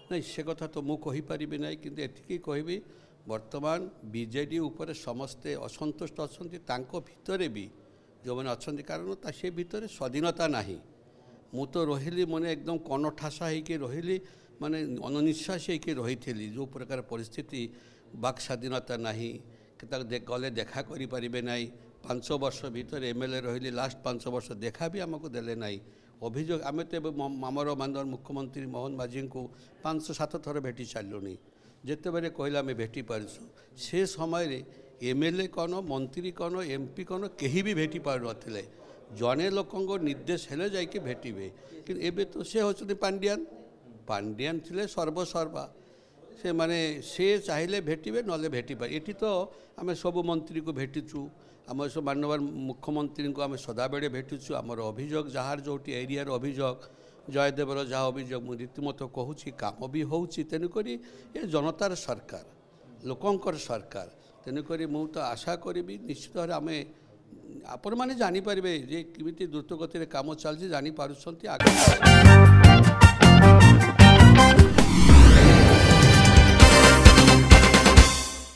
नहीं से कथा तो मुझे कहीपरि ना कि एति कहबी बर्तमान बीजेडी उपरे समस्ते असंतुष्ट अच्छा भितर भी जो मैंने अच्छा कारण से भितर स्वाधीनता ना मु तो रही मैंने एकदम कनठासा होकर रही माने अनिश्वास होकर रही जो प्रकार परिस्थिति वाक स्वाधीनता ना गले देखा करें ना 5 वर्ष भितर एमएलए रही लास्ट 5 वर्ष देखा भी आमको देले ना अभियोग आम तो आमर माननीय मुख्यमंत्री मोहन माझी को 5-7 थर भेटी सारूँ जिते बेले कहले आम भेटी पार्सु से समय एमएलए कौन मंत्री कौन एमपी कौन कहीं भी भेटी पार नथिले जड़े लोक निर्देश हेले जाकि भेटे कि एबे तो से होचुनी पांडियान थिले सर्वसर्वा से माने से चाहिए भेटे ना भेटी पारे ये तो आम सब मंत्री को भेटीचु आम सब माननीय मुख्यमंत्री को आम सदाबे भेटुचु आमर अभियोग जार जो एरियार अभियोग जयदेवर जहाँ अभियोग मुझे रीतिमत कहूँ काम भी हो तेणुक ये जनतार सरकार लोकंकर सरकार तेणुक मुझे आशा करी निश्चित भाव आम आपण मैंने जानीपर जे किमिति द्रुत गति काम चलती जानीपार आगे